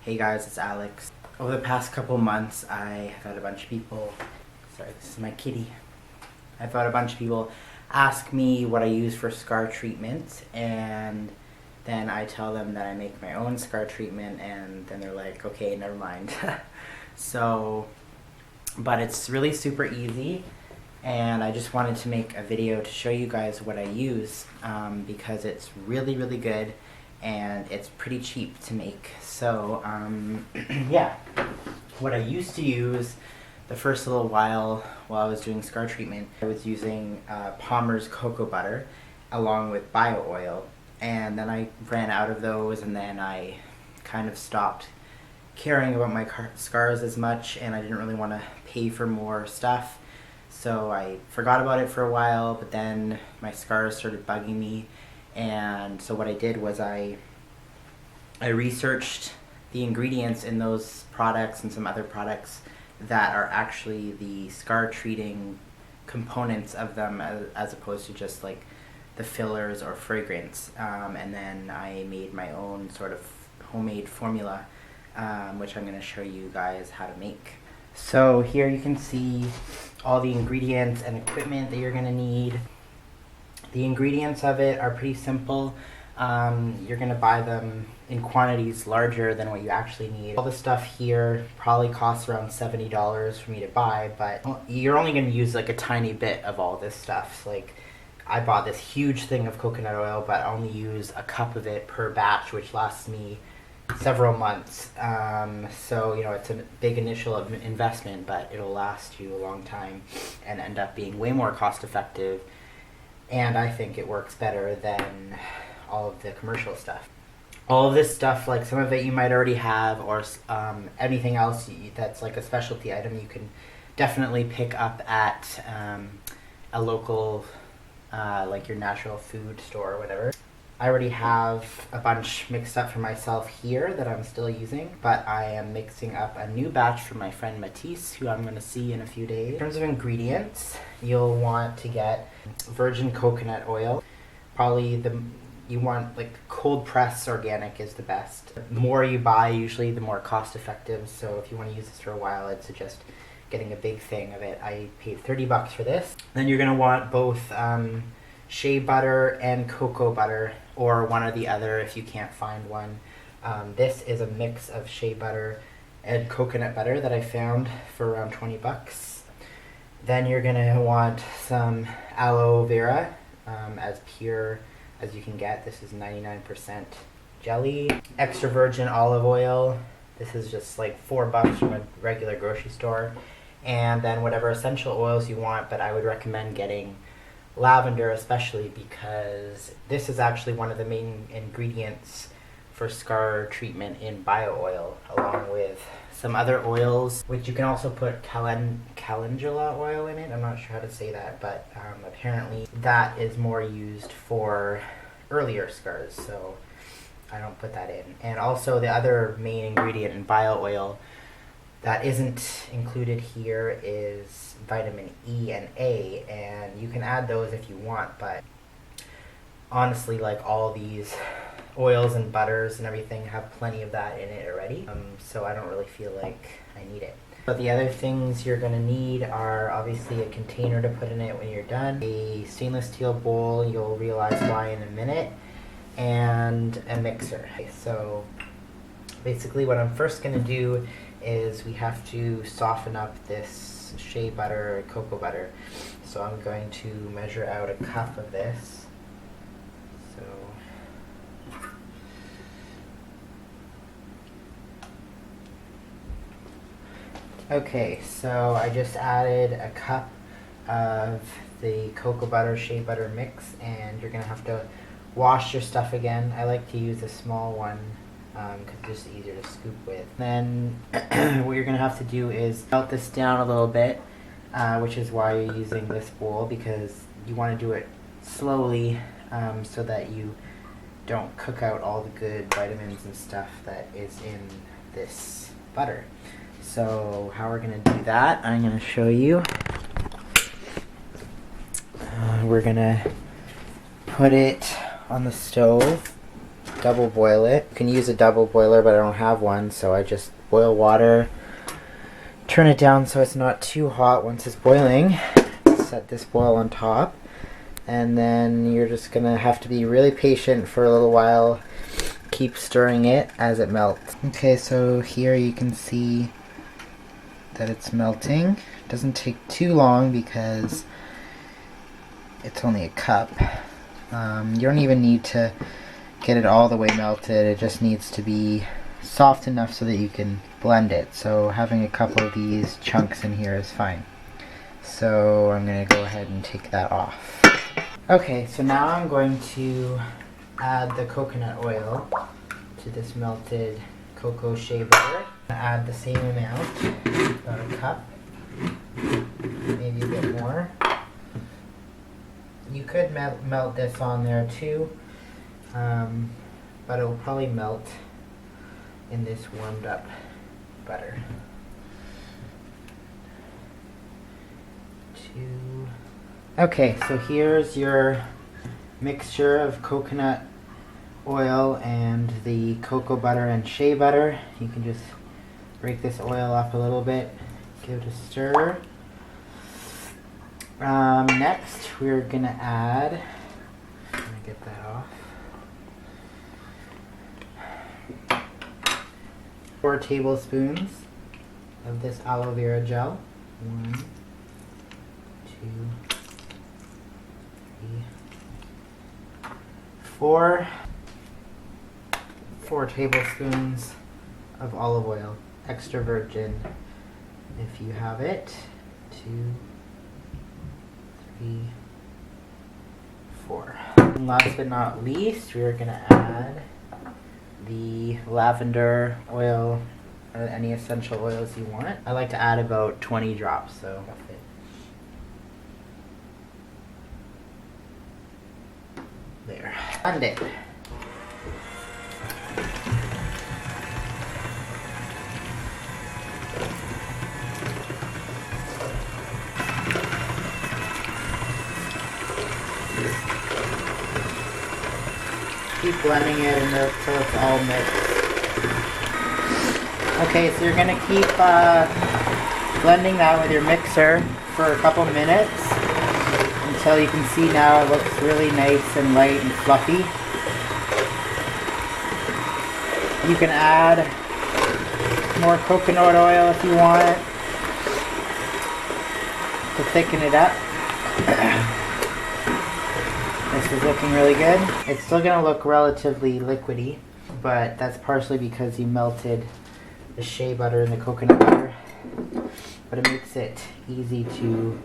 Hey guys, it's Alex. Over the past couple months, I have had a bunch of people, sorry, this is my kitty. I've had a bunch of people ask me what I use for scar treatment, and then I tell them that I make my own scar treatment, and then they're like, okay, never mind. But it's really super easy, and I just wanted to make a video to show you guys what I use, because it's really, really good. And it's pretty cheap to make. So yeah, what I used to use the first little while I was doing scar treatment, I was using Palmer's cocoa butter along with bio oil, and then I ran out of those, and then I kind of stopped caring about my scars as much, and I didn't really want to pay for more stuff, so I forgot about it for a while. But then my scars started bugging me. And so what I did was I researched the ingredients in those products and some other products that are actually the scar treating components of them, as opposed to just like the fillers or fragrance. And then I made my own sort of homemade formula, which I'm going to show you guys how to make. So here you can see all the ingredients and equipment that you're going to need. The ingredients of it are pretty simple. You're going to buy them in quantities larger than what you actually need. All the stuff here probably costs around $70 for me to buy, but you're only going to use like a tiny bit of all this stuff. Like, I bought this huge thing of coconut oil, but I only use a cup of it per batch, which lasts me several months. So, you know, it's a big initial investment, but it'll last you a long time and end up being way more cost effective. And I think it works better than all of the commercial stuff. All of this stuff, like some of it you might already have, or anything else that's like a specialty item, you can definitely pick up at a local, like your natural food store or whatever. I already have a bunch mixed up for myself here that I'm still using, but I am mixing up a new batch for my friend Matisse, who I'm going to see in a few days. In terms of ingredients, you'll want to get virgin coconut oil. Probably you want like cold press organic is the best. The more you buy, usually the more cost effective. So if you want to use this for a while, I'd suggest getting a big thing of it. I paid $30 for this. Then you're going to want both shea butter and cocoa butter, or one or the other if you can't find one. This is a mix of shea butter and coconut butter that I found for around $20. Then you're gonna want some aloe vera, as pure as you can get. This is 99% jelly. Extra virgin olive oil. This is just like $4 from a regular grocery store. And then whatever essential oils you want, but I would recommend getting lavender, especially because this is actually one of the main ingredients for scar treatment in bio oil, along with some other oils, which you can also put calendula oil in it. I'm not sure how to say that, but apparently that is more used for earlier scars, so I don't put that in. And also the other main ingredient in bio oil that isn't included here is vitamin E and A, and you can add those if you want, but honestly, like all these oils and butters and everything have plenty of that in it already, so I don't really feel like I need it. But the other things you're going to need are obviously a container to put in it when you're done, a stainless steel bowl, you'll realize why in a minute, and a mixer. So basically what I'm first going to do is we have to soften up this shea butter or cocoa butter. So I'm going to measure out a cup of this. So okay, so I just added a cup of the cocoa butter shea butter mix, and you're gonna have to wash your stuff again. I like to use a small one because it's just easier to scoop with. Then what you're going to have to do is melt this down a little bit, which is why you're using this bowl, because you want to do it slowly so that you don't cook out all the good vitamins and stuff that is in this butter. So how we're going to do that, I'm going to show you. We're going to put it on the stove. double boil it. You can use a double boiler, but I don't have one, so I just boil water, turn it down so it's not too hot once it's boiling, set this boil on top, and then you're just gonna have to be really patient for a little while. Keep stirring it as it melts. Okay, so here you can see that it's melting. It doesn't take too long because it's only a cup. You don't even need to get it all the way melted. It just needs to be soft enough so that you can blend it. So having a couple of these chunks in here is fine. So I'm going to go ahead and take that off. Okay, so now I'm going to add the coconut oil to this melted cocoa shea butter. Add the same amount, about a cup, maybe a bit more. You could melt this on there too, but it will probably melt in this warmed up butter. Okay, so here's your mixture of coconut oil and the cocoa butter and shea butter. You can just break this oil up a little bit, give it a stir. Next, we're gonna add, let me get that off, 4 tablespoons of this aloe vera gel. 1, 2, 3, 4. 4 tablespoons of olive oil, extra virgin if you have it. 2, 3, 4. And last but not least, we're gonna add the lavender oil or any essential oils you want. I like to add about 20 drops, so there. Blend it. Keep blending it until it's all mixed. Okay, so you're gonna keep blending that with your mixer for a couple minutes until you can see now it looks really nice and light and fluffy. You can add more coconut oil if you want to thicken it up. This is looking really good. It's still going to look relatively liquidy, but that's partially because you melted the shea butter and the coconut butter. But it makes it easy to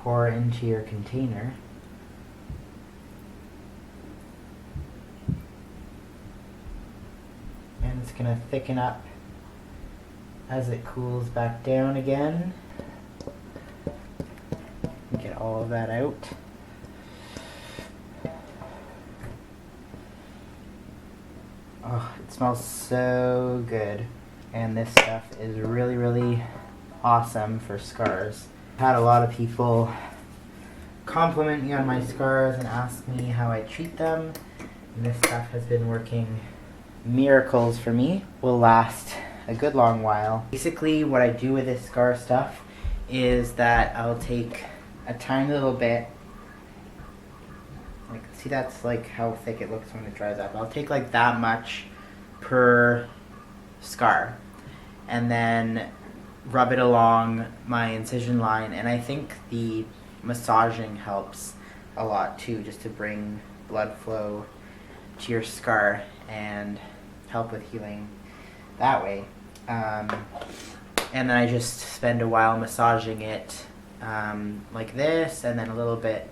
pour into your container. And it's going to thicken up as it cools back down again. Get all of that out. Oh, it smells so good. And this stuff is really, really awesome for scars. I've had a lot of people compliment me on my scars and ask me how I treat them. And this stuff has been working miracles for me. Will last a good long while. Basically, what I do with this scar stuff is that I'll take a tiny little bit. Like, see, that's like how thick it looks when it dries up. I'll take like that much per scar and then rub it along my incision line, and I think the massaging helps a lot too, just to bring blood flow to your scar and help with healing that way. And then I just spend a while massaging it like this, and then a little bit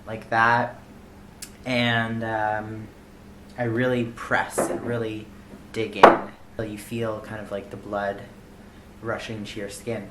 like that. And I really press and really dig in until you feel kind of like the blood rushing to your skin.